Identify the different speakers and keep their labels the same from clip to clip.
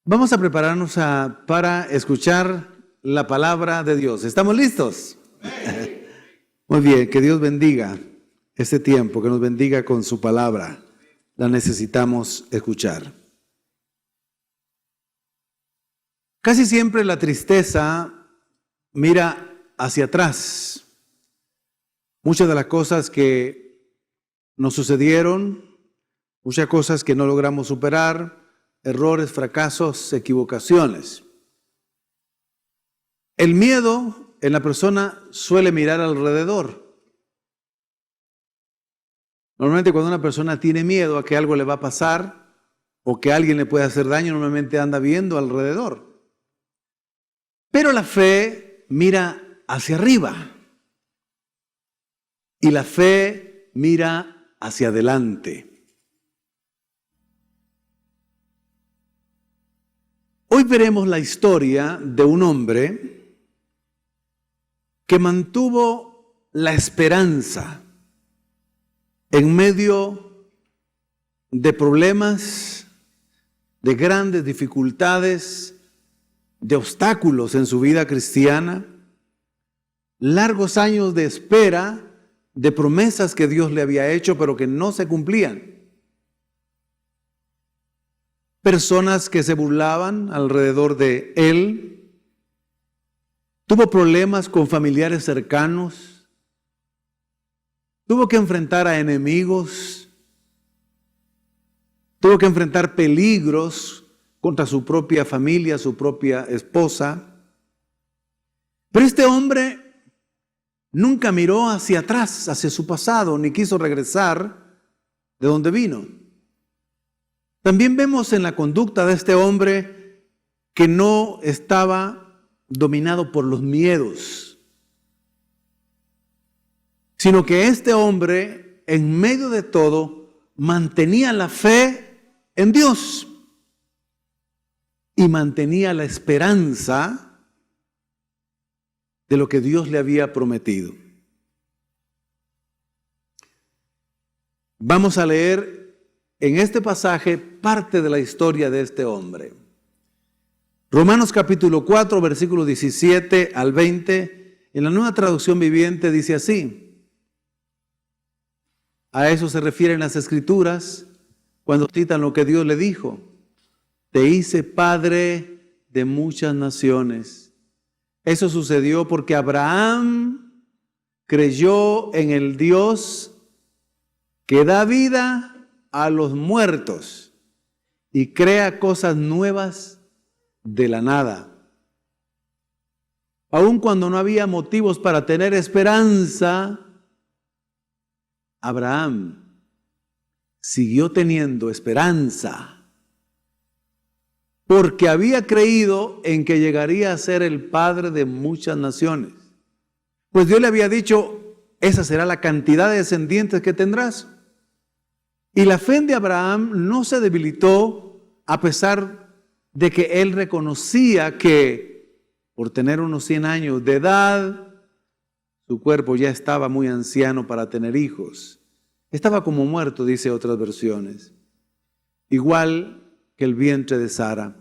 Speaker 1: Vamos a prepararnos para escuchar la palabra de Dios. ¿Estamos listos? Muy bien, que Dios bendiga este tiempo, que nos bendiga con su palabra. La necesitamos escuchar. Casi siempre la tristeza mira hacia atrás. Muchas de las cosas que nos sucedieron, muchas cosas que no logramos superar, errores, fracasos, equivocaciones. El miedo en la persona suele mirar alrededor. Normalmente cuando una persona tiene miedo a que algo le va a pasar o que alguien le puede hacer daño, normalmente anda viendo alrededor. Pero la fe mira hacia arriba y la fe mira hacia adelante. Hoy veremos la historia de un hombre que mantuvo la esperanza en medio de problemas, de grandes dificultades, de obstáculos en su vida cristiana, largos años de espera, de promesas que Dios le había hecho pero que no se cumplían. Personas que se burlaban alrededor de él. Tuvo problemas con familiares cercanos. Tuvo que enfrentar a enemigos. Tuvo que enfrentar peligros contra su propia familia, su propia esposa. Pero este hombre nunca miró hacia atrás, hacia su pasado, ni quiso regresar de donde vino. También vemos en la conducta de este hombre que no estaba dominado por los miedos, sino que este hombre, en medio de todo, mantenía la fe en Dios y mantenía la esperanza de lo que Dios le había prometido. Vamos a leer en este pasaje parte de la historia de este hombre. Romanos capítulo 4, versículos 17 al 20, en la Nueva Traducción Viviente dice así. A eso se refieren las Escrituras cuando citan lo que Dios le dijo. Te hice padre de muchas naciones. Eso sucedió porque Abraham creyó en el Dios que da vida a los muertos y crea cosas nuevas de la nada. Aun cuando no había motivos para tener esperanza, Abraham siguió teniendo esperanza porque había creído en que llegaría a ser el padre de muchas naciones. Pues Dios le había dicho, esa será la cantidad de descendientes que tendrás. Y la fe de Abraham no se debilitó a pesar de que él reconocía que por tener unos 100 años de edad, su cuerpo ya estaba muy anciano para tener hijos. Estaba como muerto, dice otras versiones. Igual que el vientre de Sara.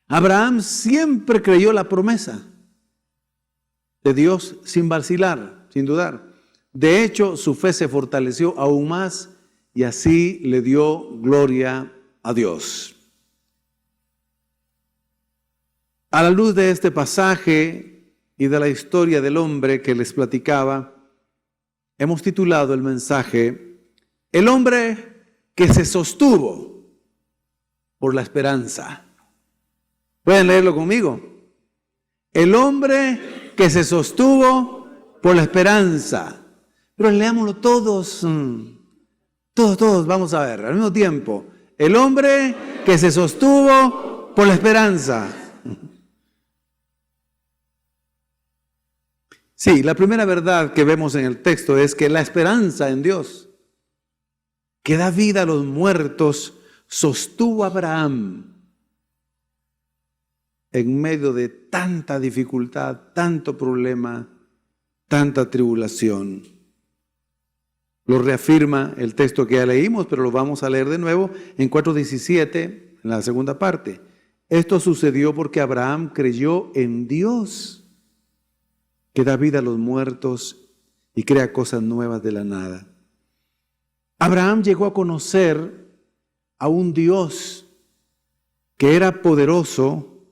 Speaker 1: Abraham siempre creyó la promesa de Dios sin vacilar, sin dudar. De hecho, su fe se fortaleció aún más y así le dio gloria a Dios. A la luz de este pasaje y de la historia del hombre que les platicaba, hemos titulado el mensaje, El hombre que se sostuvo por la esperanza. ¿Pueden leerlo conmigo? El hombre que se sostuvo por la esperanza. Pero leámoslo todos. Todos, vamos a ver, al mismo tiempo. El hombre que se sostuvo por la esperanza. Sí, la primera verdad que vemos en el texto es que la esperanza en Dios, que da vida a los muertos, sostuvo a Abraham en medio de tanta dificultad, tanto problema, tanta tribulación. Lo reafirma el texto que ya leímos, pero lo vamos a leer de nuevo en 4:17, en la segunda parte. Esto sucedió porque Abraham creyó en Dios, que da vida a los muertos y crea cosas nuevas de la nada. Abraham llegó a conocer a un Dios que era poderoso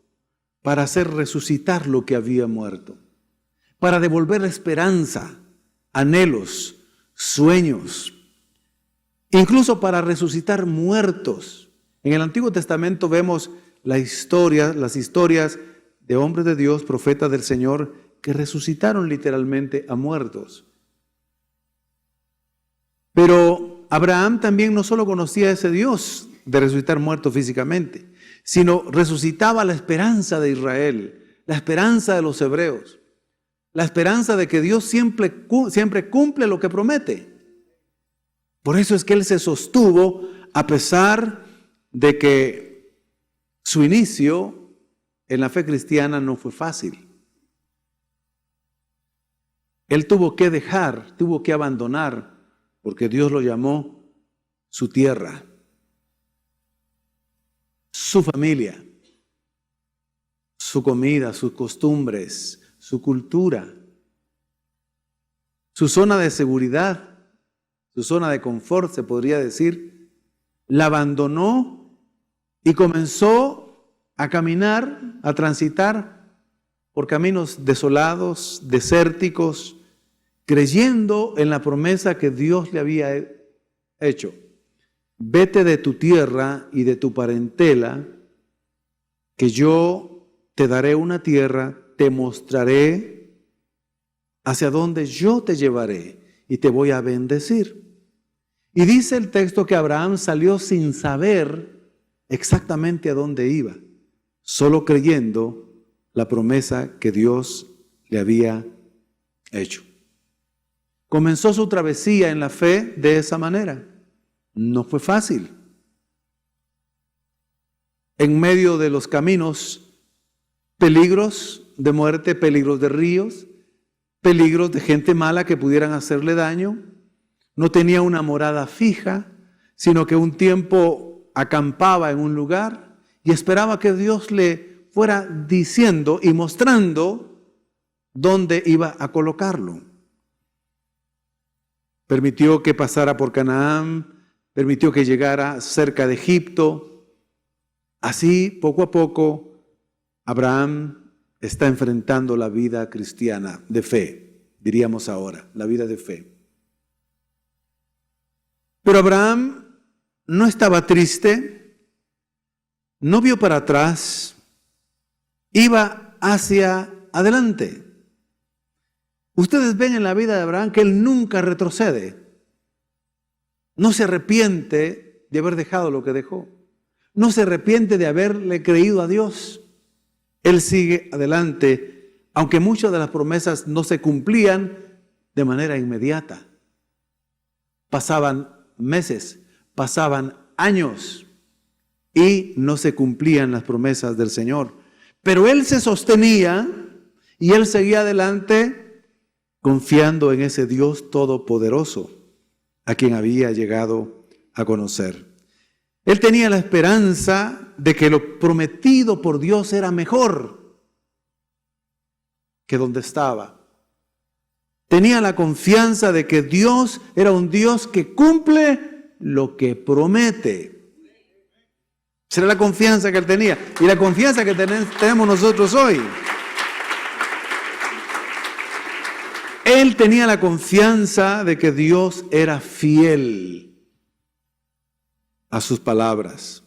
Speaker 1: para hacer resucitar lo que había muerto, para devolver esperanza, anhelos, sueños, incluso para resucitar muertos. En el Antiguo Testamento vemos las historias de hombres de Dios, profetas del Señor, que resucitaron literalmente a muertos. Pero Abraham también no solo conocía a ese Dios de resucitar muertos físicamente, sino resucitaba la esperanza de Israel, la esperanza de los hebreos, la esperanza de que Dios siempre cumple lo que promete. Por eso es que él se sostuvo a pesar de que su inicio en la fe cristiana no fue fácil. Él tuvo que dejar, tuvo que abandonar, porque Dios lo llamó su tierra, su familia, su comida, sus costumbres, su cultura, su zona de seguridad, su zona de confort, se podría decir. La abandonó y comenzó a caminar, a transitar por caminos desolados, desérticos, creyendo en la promesa que Dios le había hecho. Vete de tu tierra y de tu parentela, que yo te daré una tierra, te mostraré hacia dónde yo te llevaré y te voy a bendecir. Y dice el texto que Abraham salió sin saber exactamente a dónde iba, solo creyendo la promesa que Dios le había hecho. Comenzó su travesía en la fe de esa manera. No fue fácil. En medio de los caminos, peligros de muerte, peligros de ríos, peligros de gente mala que pudieran hacerle daño. No tenía una morada fija, sino que un tiempo acampaba en un lugar y esperaba que Dios le fuera diciendo y mostrando dónde iba a colocarlo. Permitió que pasara por Canaán, permitió que llegara cerca de Egipto. Así, poco a poco, Abraham está enfrentando la vida cristiana de fe, diríamos ahora, la vida de fe. Pero Abraham no estaba triste, no vio para atrás, iba hacia adelante. Ustedes ven en la vida de Abraham que él nunca retrocede, no se arrepiente de haber dejado lo que dejó, no se arrepiente de haberle creído a Dios. Él sigue adelante, aunque muchas de las promesas no se cumplían de manera inmediata. Pasaban meses, pasaban años y no se cumplían las promesas del Señor. Pero él se sostenía y él seguía adelante confiando en ese Dios todopoderoso a quien había llegado a conocer. Él tenía la esperanza de que lo prometido por Dios era mejor que donde estaba. Tenía la confianza de que Dios era un Dios que cumple lo que promete. Esa era la confianza que él tenía y la confianza que tenemos nosotros hoy. Él tenía la confianza de que Dios era fiel a sus palabras.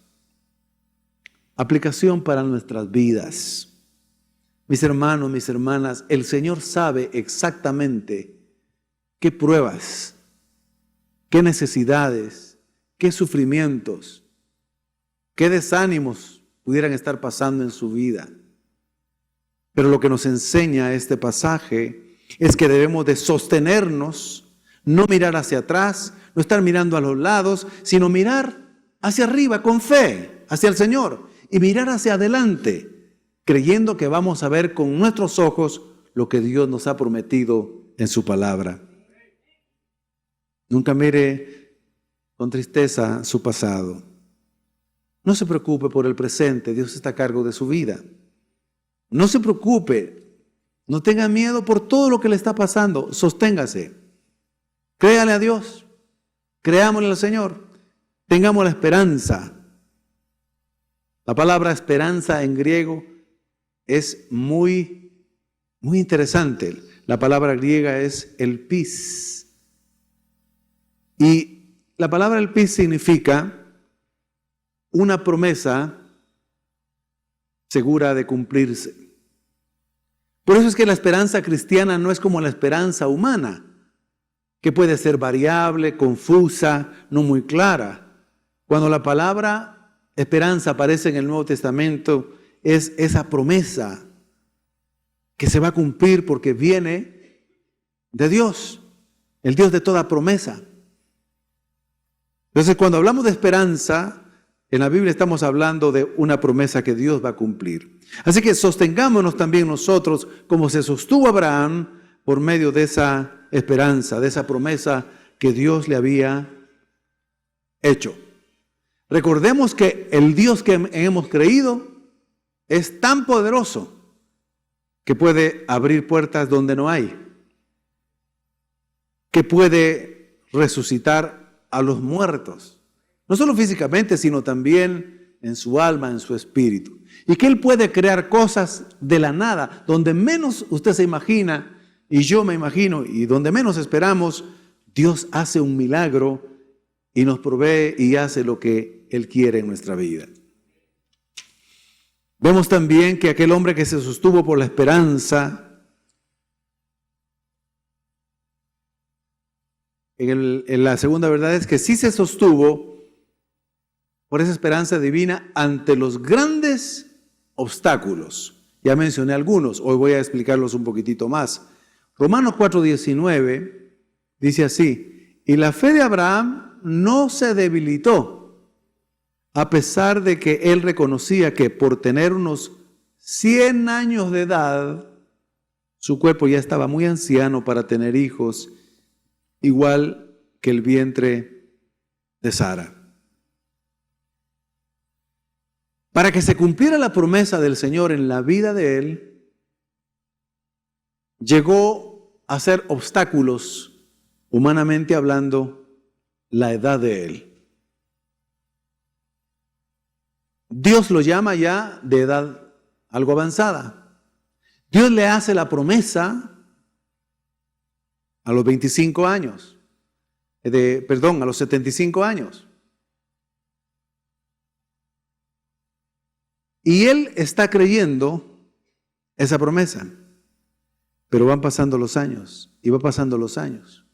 Speaker 1: Aplicación para nuestras vidas. Mis hermanos, mis hermanas, el Señor sabe exactamente qué pruebas, qué necesidades, qué sufrimientos, qué desánimos pudieran estar pasando en su vida. Pero lo que nos enseña este pasaje es que debemos de sostenernos, no mirar hacia atrás, no estar mirando a los lados, sino mirar hacia arriba con fe, hacia el Señor, y mirar hacia adelante, creyendo que vamos a ver con nuestros ojos lo que Dios nos ha prometido en su palabra. Nunca mire con tristeza su pasado. No se preocupe por el presente, Dios está a cargo de su vida. No se preocupe, no tenga miedo por todo lo que le está pasando, sosténgase. Créale a Dios, creámosle al Señor, tengamos la esperanza. La palabra esperanza en griego es muy interesante. La palabra griega es elpis. Y la palabra elpis significa una promesa segura de cumplirse. Por eso es que la esperanza cristiana no es como la esperanza humana, que puede ser variable, confusa, no muy clara. Cuando la palabra esperanza aparece en el Nuevo Testamento, es esa promesa que se va a cumplir porque viene de Dios, el Dios de toda promesa. Entonces, cuando hablamos de esperanza, en la Biblia estamos hablando de una promesa que Dios va a cumplir. Así que sostengámonos también nosotros como se sostuvo Abraham por medio de esa esperanza, de esa promesa que Dios le había hecho. Recordemos que el Dios que hemos creído es tan poderoso que puede abrir puertas donde no hay, que puede resucitar a los muertos, no solo físicamente, sino también en su alma, en su espíritu. Y que Él puede crear cosas de la nada, donde menos usted se imagina, y yo me imagino, y donde menos esperamos, Dios hace un milagro y nos provee y hace lo que Él quiere en nuestra vida. Vemos también que aquel hombre que se sostuvo por la esperanza, en la segunda verdad es que sí se sostuvo por esa esperanza divina ante los grandes obstáculos. Ya mencioné algunos, hoy voy a explicarlos un poquitito más. Romanos 4:19 dice así: y la fe de Abraham no se debilitó, a pesar de que él reconocía que por tener unos 100 años de edad, su cuerpo ya estaba muy anciano para tener hijos, igual que el vientre de Sara. Para que se cumpliera la promesa del Señor en la vida de él, llegó a ser obstáculos, humanamente hablando, la edad de él. Dios lo llama ya de edad algo avanzada. Dios le hace la promesa a los 25 años, a los 75 años. Y él está creyendo esa promesa, pero van pasando los años y va pasando los años.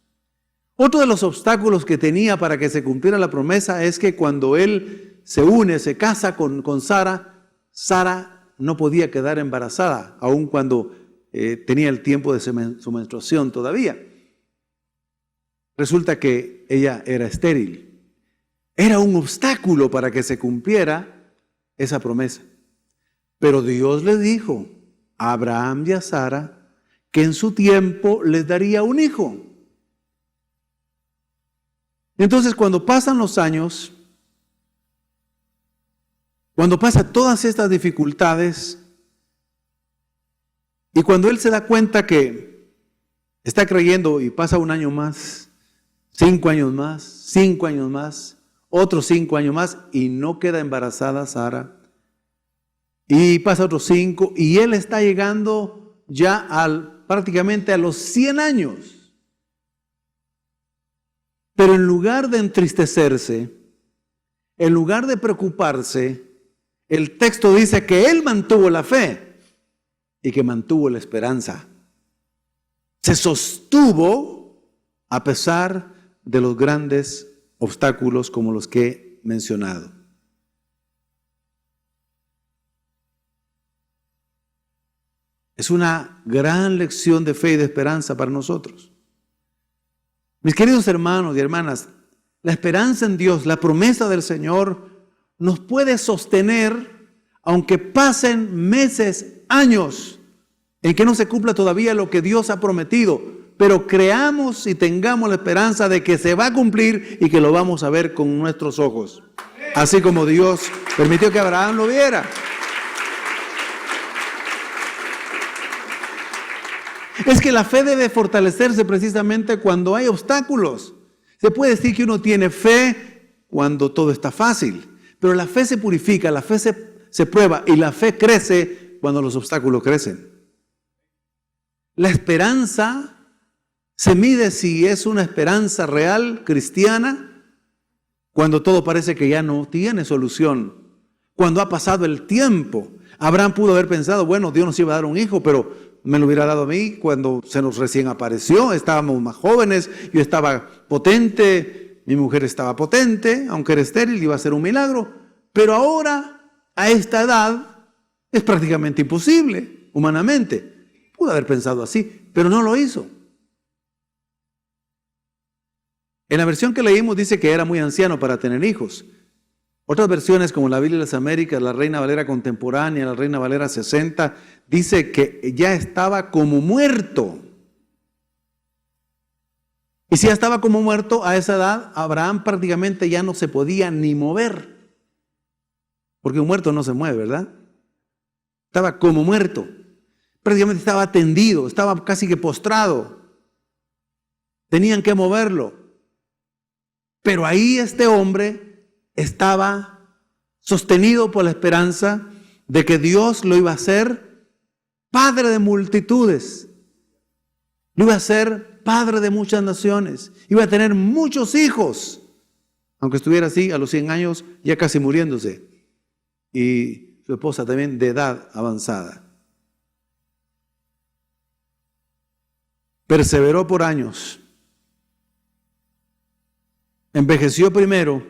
Speaker 1: Otro de los obstáculos que tenía para que se cumpliera la promesa es que cuando él se casa con Sara, Sara no podía quedar embarazada, aun cuando tenía el tiempo de su menstruación todavía. Resulta que ella era estéril. Era un obstáculo para que se cumpliera esa promesa. Pero Dios le dijo a Abraham y a Sara que en su tiempo les daría un hijo. Entonces, cuando pasan los años, cuando pasan todas estas dificultades, y cuando él se da cuenta que está creyendo y pasa un año más, 5 años más, 5 años más, otros 5 años más, y no queda embarazada Sara, y pasa otros 5, y él está llegando ya prácticamente a los 100 años. Pero en lugar de entristecerse, en lugar de preocuparse, el texto dice que él mantuvo la fe y que mantuvo la esperanza. Se sostuvo a pesar de los grandes obstáculos como los que he mencionado. Es una gran lección de fe y de esperanza para nosotros. Mis queridos hermanos y hermanas, la esperanza en Dios, la promesa del Señor, nos puede sostener aunque pasen meses, años, en que no se cumpla todavía lo que Dios ha prometido. Pero creamos y tengamos la esperanza de que se va a cumplir y que lo vamos a ver con nuestros ojos. así como Dios permitió que Abraham lo viera. Es que la fe debe fortalecerse precisamente cuando hay obstáculos. Se puede decir que uno tiene fe cuando todo está fácil, pero la fe se purifica, la fe se prueba y la fe crece cuando los obstáculos crecen. La esperanza se mide si es una esperanza real, cristiana, cuando todo parece que ya no tiene solución, cuando ha pasado el tiempo. Abraham pudo haber pensado, bueno, Dios nos iba a dar un hijo, pero me lo hubiera dado a mí cuando se nos recién apareció, estábamos más jóvenes, yo estaba potente, mi mujer estaba potente, aunque era estéril, iba a ser un milagro, pero ahora, a esta edad, es prácticamente imposible, humanamente. Pudo haber pensado así, pero no lo hizo. En la versión que leímos dice que era muy anciano para tener hijos. Otras versiones, como la Biblia de las Américas, la Reina Valera contemporánea, la Reina Valera 60, dice que ya estaba como muerto. Y si ya estaba como muerto, a esa edad, Abraham prácticamente ya no se podía ni mover. Porque un muerto no se mueve, ¿verdad? Estaba como muerto. Prácticamente estaba tendido, estaba casi que postrado. Tenían que moverlo. Pero ahí este hombre estaba sostenido por la esperanza de que Dios lo iba a hacer padre de multitudes. Lo iba a hacer padre de muchas naciones. Iba a tener muchos hijos. Aunque estuviera así a los 100 años, ya casi muriéndose. Y su esposa también de edad avanzada. Perseveró por años. Envejeció primero,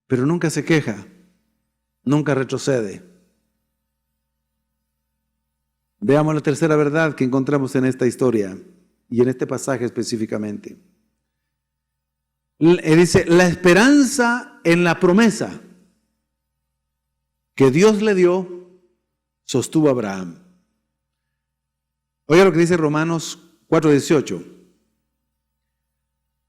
Speaker 1: pero nunca se queja, nunca retrocede. Veamos la tercera verdad que encontramos en esta historia y en este pasaje específicamente. Dice, la esperanza en la promesa que Dios le dio sostuvo a Abraham. Oiga lo que dice Romanos 4:18.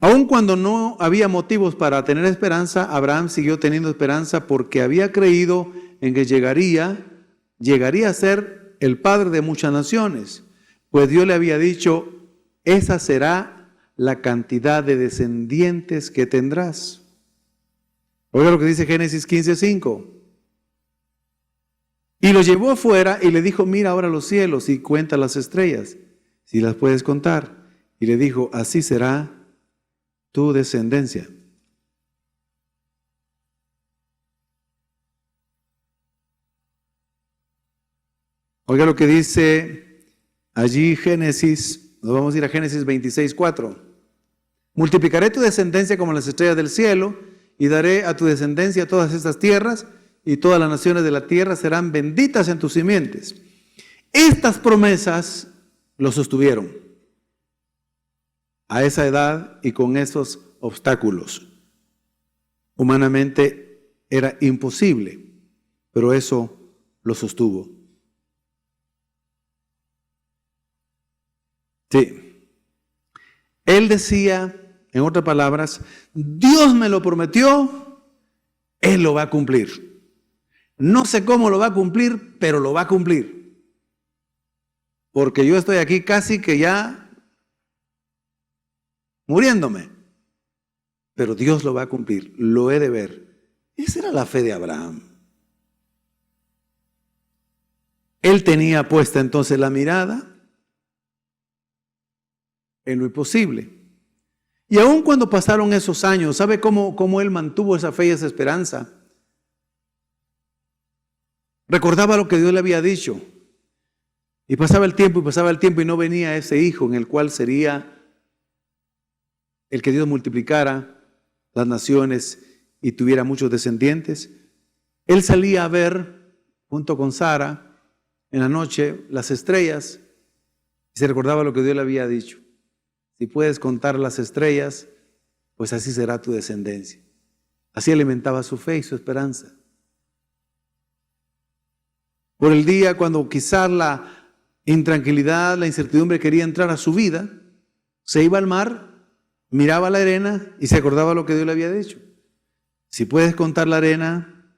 Speaker 1: Aun cuando no había motivos para tener esperanza, Abraham siguió teniendo esperanza porque había creído en que llegaría a ser el padre de muchas naciones, pues Dios le había dicho, esa será la cantidad de descendientes que tendrás. Oiga lo que dice Génesis 15:5. Y lo llevó afuera y le dijo, mira ahora los cielos y cuenta las estrellas, si las puedes contar. Y le dijo, así será tu descendencia. Oiga lo que dice allí Génesis, nos vamos a ir a Génesis 26:4. Multiplicaré tu descendencia como las estrellas del cielo y daré a tu descendencia todas estas tierras y todas las naciones de la tierra serán benditas en tus simientes. Estas promesas lo sostuvieron a esa edad y con esos obstáculos. Humanamente era imposible, pero eso lo sostuvo. Sí. Él decía, en otras palabras, Dios me lo prometió, Él lo va a cumplir. No sé cómo lo va a cumplir, pero lo va a cumplir. Porque yo estoy aquí casi que ya muriéndome. Pero Dios lo va a cumplir, lo he de ver. Esa era la fe de Abraham. Él tenía puesta entonces la mirada en lo imposible. Y aun cuando pasaron esos años, ¿sabe cómo él mantuvo esa fe y esa esperanza? Recordaba lo que Dios le había dicho. Y pasaba el tiempo y no venía ese hijo en el cual sería el que Dios multiplicara las naciones y tuviera muchos descendientes. Él salía a ver, junto con Sara, en la noche, las estrellas, y se recordaba lo que Dios le había dicho. Si puedes contar las estrellas, pues así será tu descendencia. Así alimentaba su fe y su esperanza. Por el día cuando quizás la intranquilidad, la incertidumbre quería entrar a su vida, se iba al mar, miraba la arena y se acordaba lo que Dios le había dicho. Si puedes contar la arena,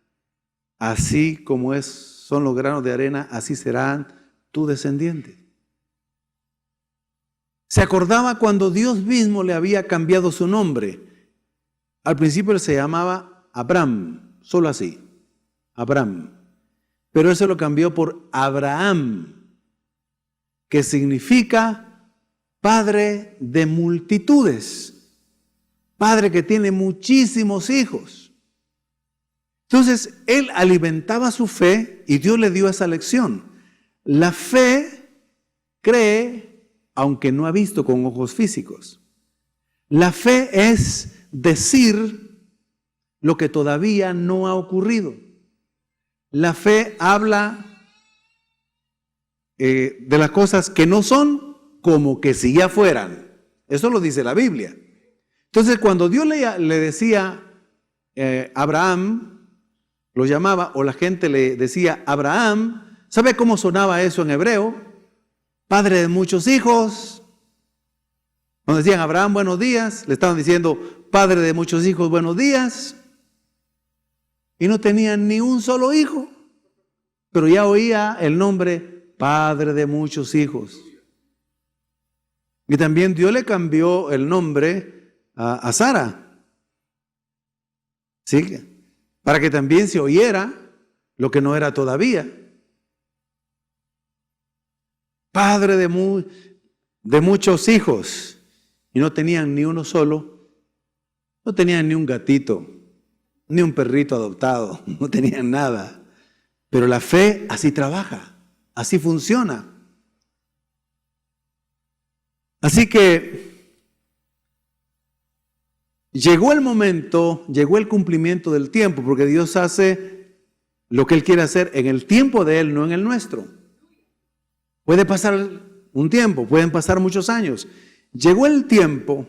Speaker 1: así como son los granos de arena, así serán tus descendientes. Se acordaba cuando Dios mismo le había cambiado su nombre. Al principio él se llamaba Abram, solo así, Abram. Pero él se lo cambió por Abraham, que significa padre de multitudes, padre que tiene muchísimos hijos. Entonces él alimentaba su fe y Dios le dio esa lección. La fe cree aunque no ha visto con ojos físicos. La fe es decir lo que todavía no ha ocurrido. La fe habla de las cosas que no son como que si ya fueran. Eso lo dice la Biblia. Entonces cuando Dios le decía Abraham, lo llamaba, o la gente le decía Abraham, ¿sabe cómo sonaba eso en hebreo? Padre de muchos hijos. Cuando decían Abraham, buenos días, le estaban diciendo padre de muchos hijos, buenos días. Y no tenían ni un solo hijo, pero ya oía el nombre padre de muchos hijos. Y también Dios le cambió el nombre a Sara, ¿sí? Para que también se oyera lo que no era todavía. Padre de muchos hijos. Y no tenían ni uno solo. No tenían ni un gatito, ni un perrito adoptado. No tenían nada. Pero la fe así trabaja, así funciona. Así que llegó el momento, llegó el cumplimiento del tiempo, porque Dios hace lo que Él quiere hacer en el tiempo de Él, no en el nuestro. Puede pasar un tiempo, pueden pasar muchos años. Llegó el tiempo,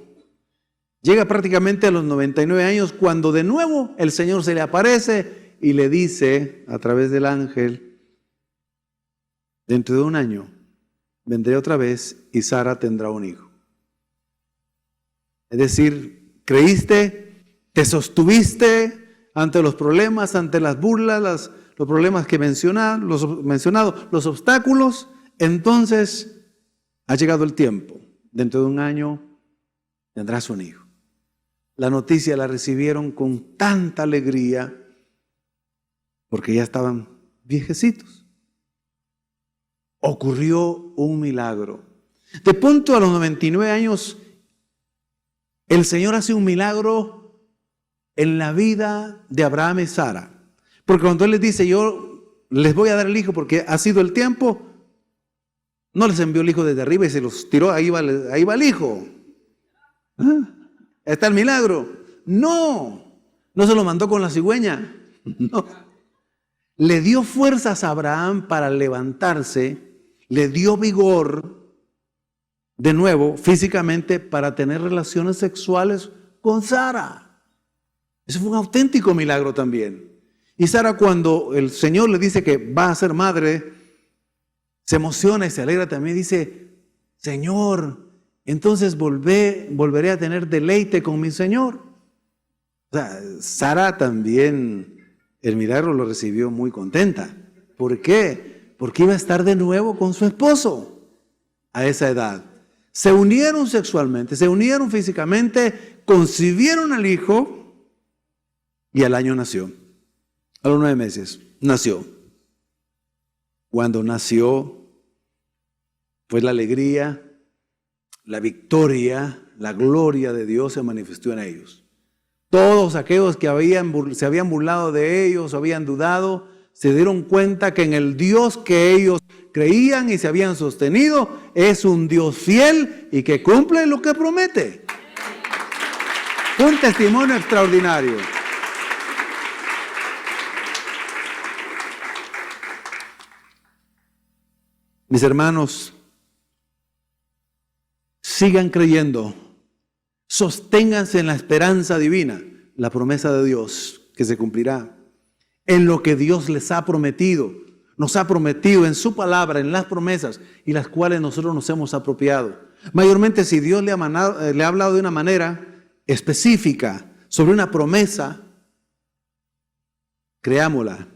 Speaker 1: llega prácticamente a los 99 años, cuando de nuevo el Señor se le aparece y le dice a través del ángel, dentro de un año vendré otra vez y Sara tendrá un hijo. Es decir, creíste, te sostuviste ante los problemas, ante las burlas, los problemas que mencionado, los obstáculos. Entonces ha llegado el tiempo. Dentro de un año tendrás un hijo. La noticia la recibieron con tanta alegría porque ya estaban viejecitos. Ocurrió un milagro. De pronto a los 99 años, el Señor hace un milagro en la vida de Abraham y Sara. Porque cuando Él les dice, yo les voy a dar el hijo porque ha sido el tiempo, no les envió el hijo desde arriba y se los tiró, ahí va el hijo. ¿Ah? Está el milagro. No se lo mandó con la cigüeña. No. Le dio fuerzas a Abraham para levantarse, le dio vigor, de nuevo, físicamente, para tener relaciones sexuales con Sara. Eso fue un auténtico milagro también. Y Sara, cuando el Señor le dice que va a ser madre, se emociona y se alegra también. Dice, Señor, entonces volveré a tener deleite con mi Señor. O sea, Sara también, el milagro lo recibió muy contenta. ¿Por qué? Porque iba a estar de nuevo con su esposo a esa edad. Se unieron sexualmente, se unieron físicamente, concibieron al hijo y al año nació. A los 9 meses nació. Cuando nació, pues la alegría, la victoria, la gloria de Dios se manifestó en ellos. Todos aquellos que se habían burlado de ellos, habían dudado, se dieron cuenta que en el Dios que ellos creían y se habían sostenido es un Dios fiel y que cumple lo que promete. Un testimonio extraordinario. Mis hermanos, sigan creyendo, sosténganse en la esperanza divina, la promesa de Dios que se cumplirá, en lo que Dios les ha prometido, nos ha prometido en su palabra, en las promesas y las cuales nosotros nos hemos apropiado. Mayormente si Dios le ha hablado de una manera específica sobre una promesa, creámosla.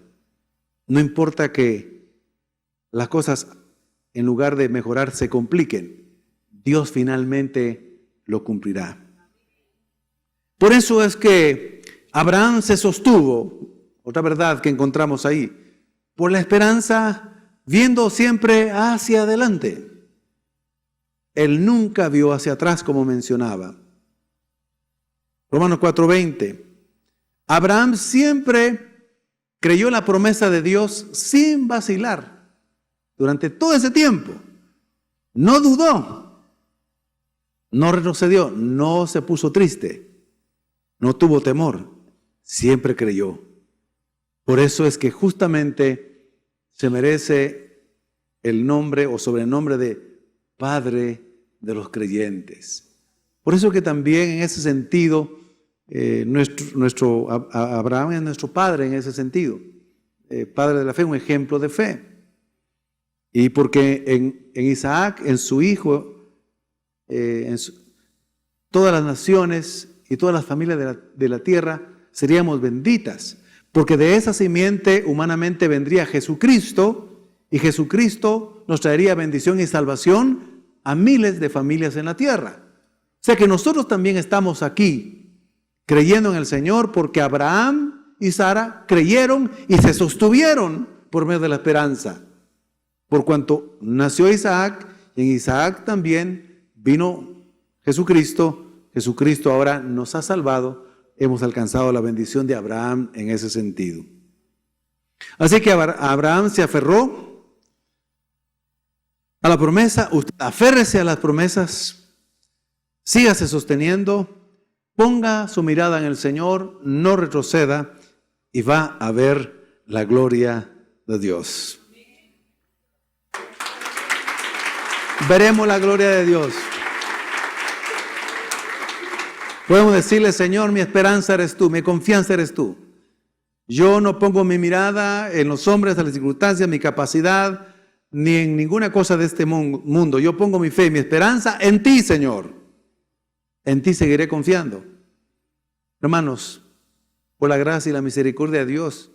Speaker 1: No importa que las cosas, en lugar de mejorar, se compliquen. Dios finalmente lo cumplirá. Por eso es que Abraham se sostuvo, otra verdad que encontramos ahí, por la esperanza, viendo siempre hacia adelante. Él nunca vio hacia atrás, como mencionaba. Romanos 4:20. Abraham siempre creyó la promesa de Dios sin vacilar durante todo ese tiempo. No dudó, no retrocedió, no se puso triste, no tuvo temor, siempre creyó. Por eso es que justamente se merece el nombre o sobrenombre de Padre de los creyentes. Por eso que también en ese sentido, Abraham es nuestro padre en ese sentido. Padre de la fe, un ejemplo de fe. Y porque en Isaac, en su hijo, todas las naciones y todas las familias de la tierra seríamos benditas. Porque de esa simiente humanamente vendría Jesucristo, y Jesucristo nos traería bendición y salvación a miles de familias en la tierra. O sea que nosotros también estamos aquí creyendo en el Señor porque Abraham y Sara creyeron y se sostuvieron por medio de la esperanza. Por cuanto nació Isaac, y en Isaac también vino Jesucristo. Jesucristo ahora nos ha salvado. Hemos alcanzado la bendición de Abraham en ese sentido. Así que Abraham se aferró a la promesa. Usted aférrese a las promesas, sígase sosteniendo, ponga su mirada en el Señor, no retroceda y va a ver la gloria de Dios. Veremos la gloria de Dios. Podemos decirle: Señor, mi esperanza eres tú, mi confianza eres tú. Yo no pongo mi mirada en los hombres, en las circunstancias, mi capacidad, ni en ninguna cosa de este mundo. Yo pongo mi fe y mi esperanza en ti, Señor. En ti seguiré confiando. Hermanos, por la gracia y la misericordia de Dios,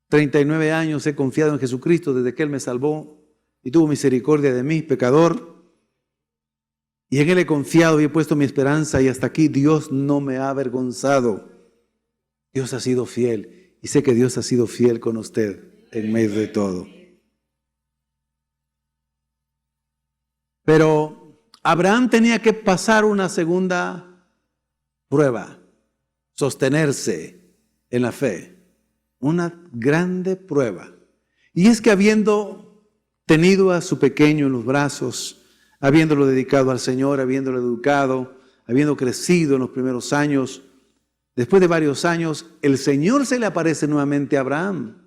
Speaker 1: 39 años he confiado en Jesucristo desde que Él me salvó y tuvo misericordia de mí, pecador. Y en Él he confiado y he puesto mi esperanza, y hasta aquí Dios no me ha avergonzado. Dios ha sido fiel, y sé que Dios ha sido fiel con usted en medio de todo. Pero Abraham tenía que pasar una segunda prueba, sostenerse en la fe, una grande prueba. Y es que habiendo tenido a su pequeño en los brazos, habiéndolo dedicado al Señor, habiéndolo educado, habiendo crecido en los primeros años, después de varios años, el Señor se le aparece nuevamente a Abraham.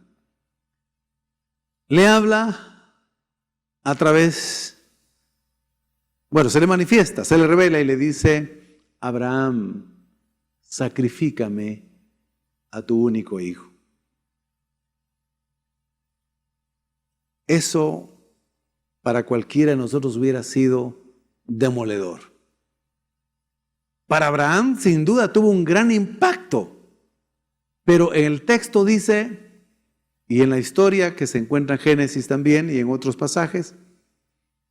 Speaker 1: Le habla a través, se le manifiesta, se le revela y le dice: Abraham, sacrifícame a tu único hijo. Eso para cualquiera de nosotros hubiera sido demoledor. Para Abraham, sin duda, tuvo un gran impacto. Pero en el texto dice, y en la historia que se encuentra en Génesis también y en otros pasajes,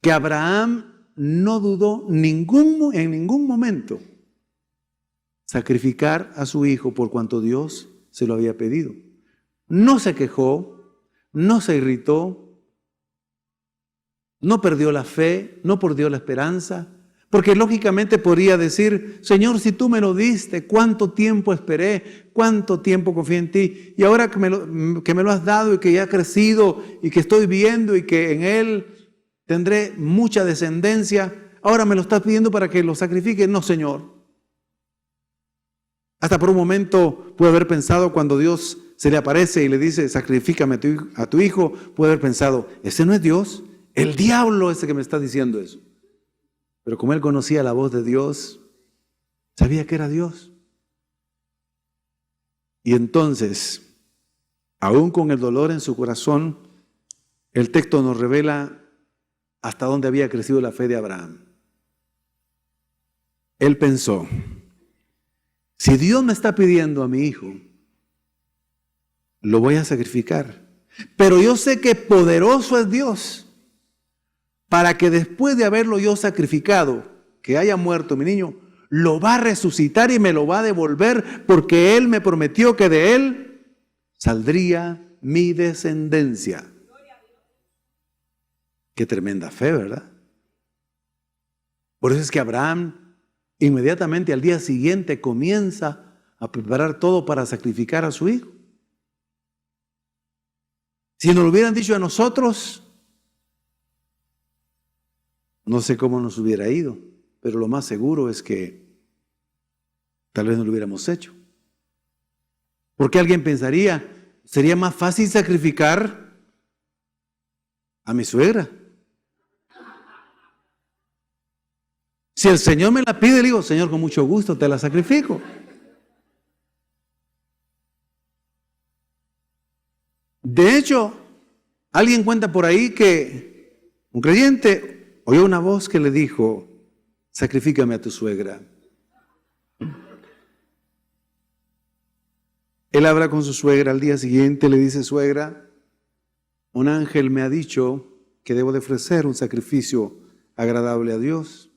Speaker 1: que Abraham no dudó en ningún momento sacrificar a su hijo por cuanto Dios se lo había pedido. No se quejó, no se irritó, no perdió la fe, no perdió la esperanza, porque lógicamente podría decir: Señor, si tú me lo diste, ¿cuánto tiempo esperé? ¿Cuánto tiempo confié en ti? Y ahora que me lo has dado y que ya ha crecido y que estoy viendo y que en él tendré mucha descendencia, ahora me lo estás pidiendo para que lo sacrifique. No, Señor. Hasta por un momento puede haber pensado, cuando Dios se le aparece y le dice: sacrifícame a tu hijo, puede haber pensado: ese no es Dios. El diablo ese que me está diciendo eso. Pero como él conocía la voz de Dios, sabía que era Dios. Y entonces, aún con el dolor en su corazón, el texto nos revela hasta dónde había crecido la fe de Abraham. Él pensó: si Dios me está pidiendo a mi hijo, lo voy a sacrificar. Pero yo sé que poderoso es Dios para que después de haberlo yo sacrificado, que haya muerto mi niño, lo va a resucitar y me lo va a devolver, porque Él me prometió que de Él saldría mi descendencia. Qué tremenda fe, ¿verdad? Por eso es que Abraham inmediatamente al día siguiente comienza a preparar todo para sacrificar a su hijo. Si nos lo hubieran dicho a nosotros, no sé cómo nos hubiera ido, pero lo más seguro es que tal vez no lo hubiéramos hecho. Porque alguien pensaría, sería más fácil sacrificar a mi suegra. Si el Señor me la pide, le digo, Señor, con mucho gusto te la sacrifico. De hecho, alguien cuenta por ahí que un creyente oyó una voz que le dijo, sacrifícame a tu suegra. Él habla con su suegra al día siguiente, le dice, suegra, un ángel me ha dicho que debo de ofrecer un sacrificio agradable a Dios,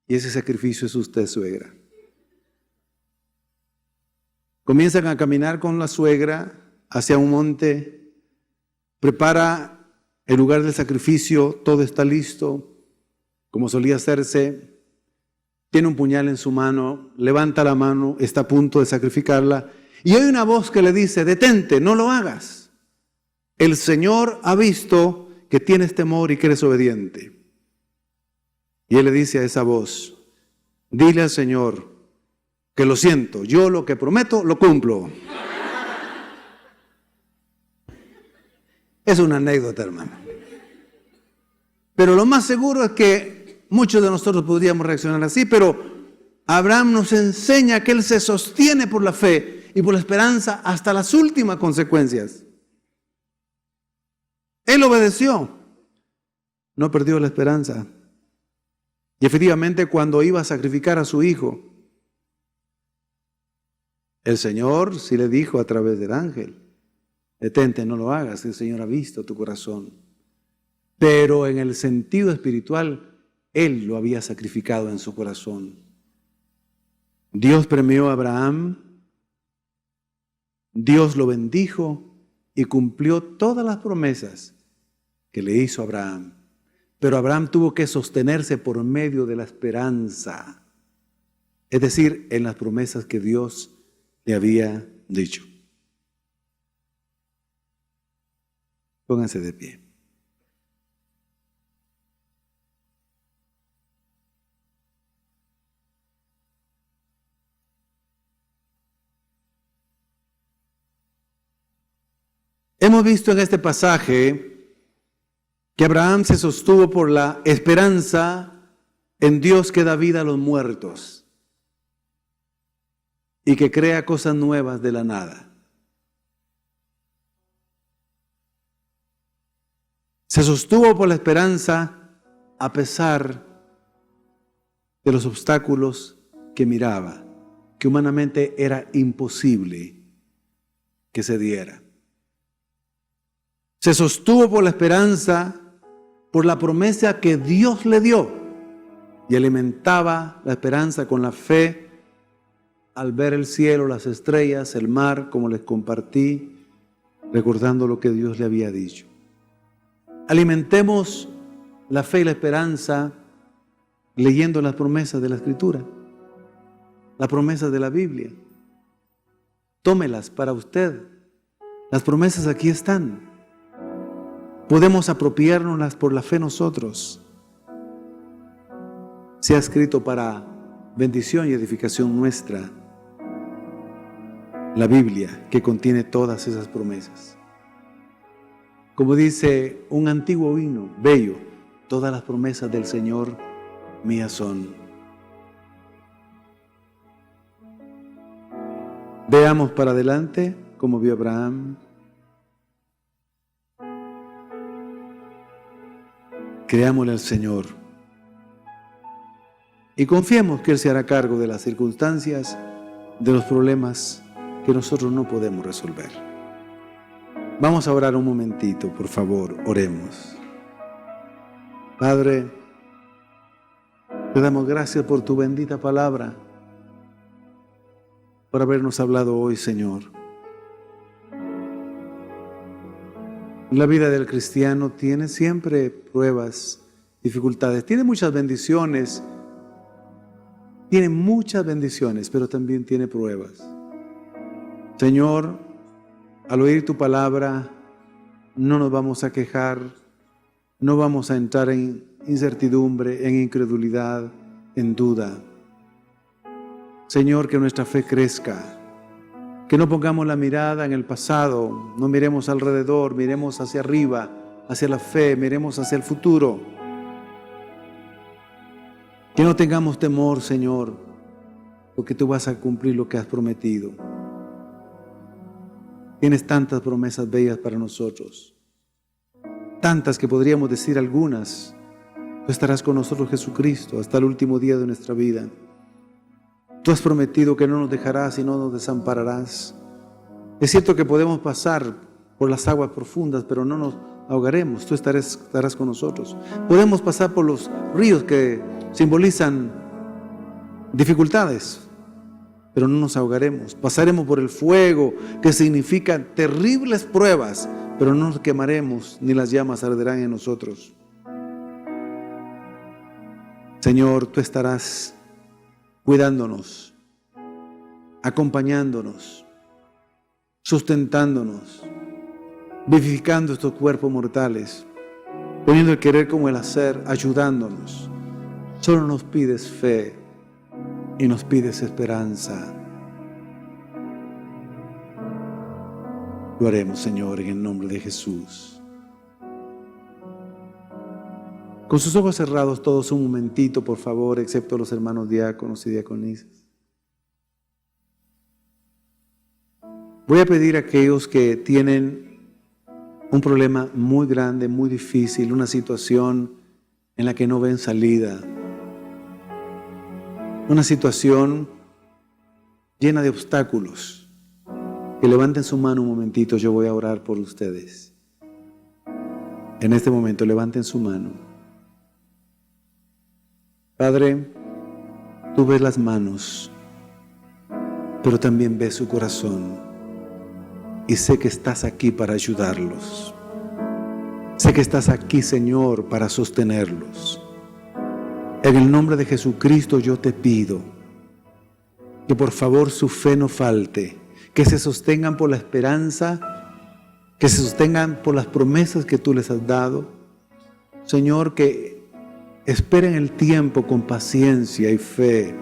Speaker 1: y ese sacrificio es usted, suegra. Comienzan a caminar con la suegra hacia un monte, prepara el lugar del sacrificio, todo está listo, como solía hacerse. Tiene un puñal en su mano, levanta la mano, está a punto de sacrificarla, y hay una voz que le dice, detente, no lo hagas. El Señor ha visto que tienes temor y que eres obediente. Y él le dice a esa voz, dile al Señor que lo siento, yo lo que prometo lo cumplo. Es una anécdota, hermano. Pero lo más seguro es que muchos de nosotros podríamos reaccionar así, pero Abraham nos enseña que él se sostiene por la fe y por la esperanza hasta las últimas consecuencias. Él obedeció, no perdió la esperanza. Y efectivamente, cuando iba a sacrificar a su hijo, el Señor sí le dijo a través del ángel, detente, no lo hagas, el Señor ha visto tu corazón. Pero en el sentido espiritual, Él lo había sacrificado en su corazón. Dios premió a Abraham, Dios lo bendijo y cumplió todas las promesas que le hizo a Abraham. Pero Abraham tuvo que sostenerse por medio de la esperanza, es decir, en las promesas que Dios le había dicho. Pónganse de pie. Hemos visto en este pasaje que Abraham se sostuvo por la esperanza en Dios que da vida a los muertos y que crea cosas nuevas de la nada. Se sostuvo por la esperanza a pesar de los obstáculos que miraba, que humanamente era imposible que se diera. Se sostuvo por la esperanza, por la promesa que Dios le dio, y alimentaba la esperanza con la fe al ver el cielo, las estrellas, el mar, como les compartí, recordando lo que Dios le había dicho. Alimentemos la fe y la esperanza leyendo las promesas de la Escritura, las promesas de la Biblia. Tómelas para usted. Las promesas aquí están. Podemos apropiárnoslas por la fe nosotros. Se ha escrito para bendición y edificación nuestra la Biblia, que contiene todas esas promesas. Como dice un antiguo himno bello, todas las promesas del Señor mías son. Veamos para adelante como vio Abraham. Creámosle al Señor y confiemos que Él se hará cargo de las circunstancias, de los problemas que nosotros no podemos resolver. Vamos a orar un momentito, por favor, oremos. Padre, te damos gracias por tu bendita palabra, por habernos hablado hoy, Señor. La vida del cristiano tiene siempre pruebas, dificultades, tiene muchas bendiciones, pero también tiene pruebas. Señor, al oír tu palabra, no nos vamos a quejar, no vamos a entrar en incertidumbre, en incredulidad, en duda. Señor, que nuestra fe crezca, que no pongamos la mirada en el pasado, no miremos alrededor, miremos hacia arriba, hacia la fe, miremos hacia el futuro. Que no tengamos temor, Señor, porque tú vas a cumplir lo que has prometido. Tienes tantas promesas bellas para nosotros, tantas que podríamos decir algunas. Tú estarás con nosotros, Jesucristo, hasta el último día de nuestra vida. Tú has prometido que no nos dejarás y no nos desampararás. Es cierto que podemos pasar por las aguas profundas, pero no nos ahogaremos. Tú estarás con nosotros. Podemos pasar por los ríos que simbolizan dificultades, pero no nos ahogaremos. Pasaremos por el fuego, que significa terribles pruebas, pero no nos quemaremos, ni las llamas arderán en nosotros. Señor, tú estarás cuidándonos, acompañándonos, sustentándonos, vivificando estos cuerpos mortales, poniendo el querer como el hacer, ayudándonos. Solo nos pides fe y nos pides esperanza. Lo haremos, Señor, en el nombre de Jesús. Con sus ojos cerrados todos un momentito, por favor, excepto los hermanos diáconos y diaconisas. Voy a pedir a aquellos que tienen un problema muy grande, muy difícil, una situación en la que no ven salida, una situación llena de obstáculos, que levanten su mano un momentito, yo voy a orar por ustedes. En este momento levanten su mano. Padre, tú ves las manos, pero también ves su corazón, y sé que estás aquí para ayudarlos. Sé que estás aquí, Señor, para sostenerlos. En el nombre de Jesucristo yo te pido que por favor su fe no falte, que se sostengan por la esperanza, que se sostengan por las promesas que tú les has dado. Señor, que esperen el tiempo con paciencia y fe,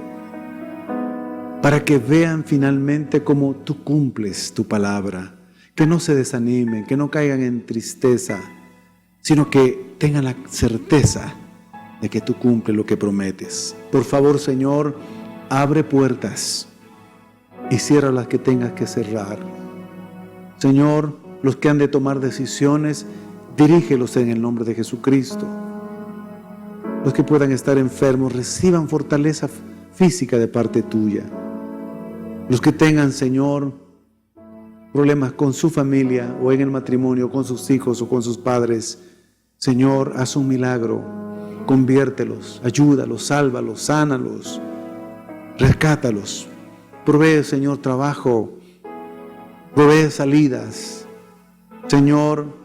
Speaker 1: para que vean finalmente cómo tú cumples tu palabra, que no se desanimen, que no caigan en tristeza, sino que tengan la certeza de que tú cumples lo que prometes. Por favor, Señor, abre puertas y cierra las que tengas que cerrar. Señor, los que han de tomar decisiones, dirígelos en el nombre de Jesucristo. Los que puedan estar enfermos, reciban fortaleza física de parte tuya. Los que tengan, Señor, problemas con su familia o en el matrimonio, con sus hijos o con sus padres, Señor, haz un milagro, conviértelos, ayúdalos, sálvalos, sánalos, rescátalos. Provee, Señor, trabajo, provee salidas. Señor,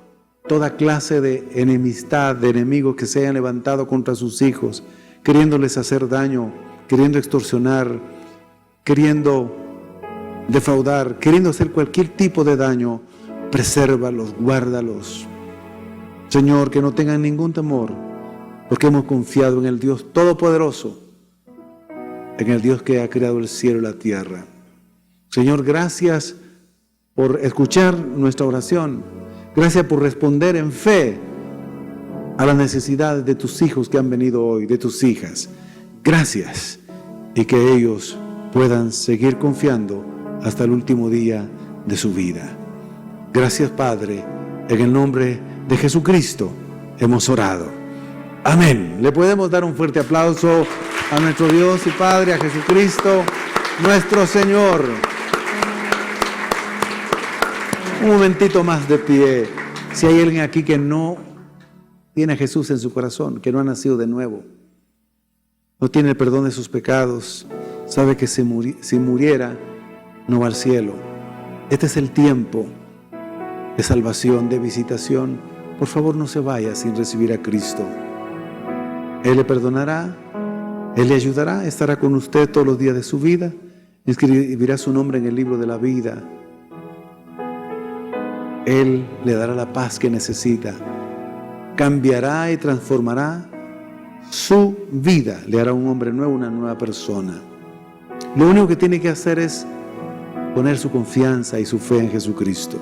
Speaker 1: toda clase de enemistad, de enemigos que se hayan levantado contra sus hijos, queriéndoles hacer daño, queriendo extorsionar, queriendo defraudar, queriendo hacer cualquier tipo de daño, presérvalos, guárdalos. Señor, que no tengan ningún temor, porque hemos confiado en el Dios Todopoderoso, en el Dios que ha creado el cielo y la tierra. Señor, gracias por escuchar nuestra oración. Gracias por responder en fe a las necesidades de tus hijos que han venido hoy, de tus hijas. Gracias, y que ellos puedan seguir confiando hasta el último día de su vida. Gracias, Padre, en el nombre de Jesucristo hemos orado. Amén. Le podemos dar un fuerte aplauso a nuestro Dios y Padre, a Jesucristo, nuestro Señor. Un momentito más de pie. Si hay alguien aquí que no tiene a Jesús en su corazón, que no ha nacido de nuevo, no tiene el perdón de sus pecados, sabe que si muriera, no va al cielo. Este es el tiempo de salvación, de visitación. Por favor, no se vaya sin recibir a Cristo. Él le perdonará, Él le ayudará, estará con usted todos los días de su vida, escribirá su nombre en el libro de la vida. Él le dará la paz que necesita, cambiará y transformará su vida, le hará un hombre nuevo, una nueva persona. Lo único que tiene que hacer es poner su confianza y su fe en Jesucristo.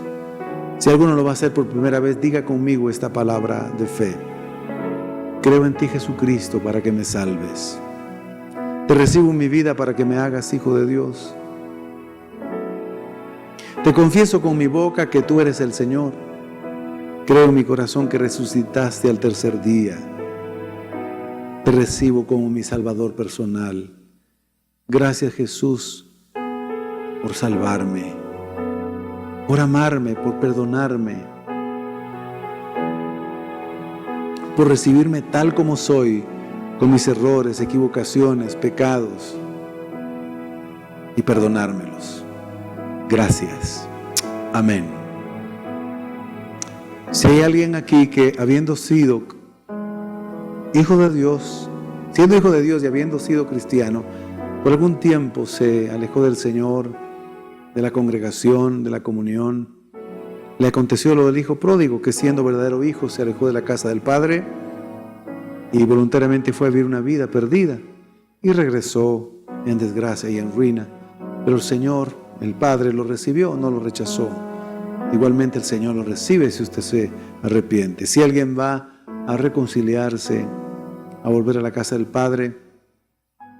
Speaker 1: Si alguno lo va a hacer por primera vez, diga conmigo esta palabra de fe. Creo en ti, Jesucristo, para que me salves. Te recibo en mi vida para que me hagas hijo de Dios. Te confieso con mi boca que tú eres el Señor. Creo en mi corazón que resucitaste al tercer día. Te recibo como mi Salvador personal. Gracias, Jesús, por salvarme, por amarme, por perdonarme, por recibirme tal como soy, con mis errores, equivocaciones, pecados, y perdonármelos. Gracias. Amén. Si hay alguien aquí que, habiendo sido hijo de Dios, siendo hijo de Dios y habiendo sido cristiano, por algún tiempo se alejó del Señor, de la congregación, de la comunión, le aconteció lo del hijo pródigo, que siendo verdadero hijo se alejó de la casa del Padre y voluntariamente fue a vivir una vida perdida y regresó en desgracia y en ruina. Pero el Señor, el Padre, lo recibió, no lo rechazó. Igualmente el Señor lo recibe si usted se arrepiente. Si alguien va a reconciliarse, a volver a la casa del Padre,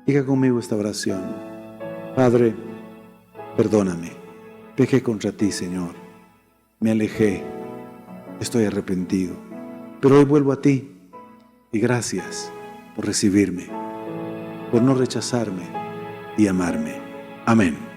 Speaker 1: diga conmigo esta oración. Padre, perdóname, pequé contra ti, Señor, me alejé, estoy arrepentido, pero hoy vuelvo a ti y gracias por recibirme, por no rechazarme y amarme. Amén.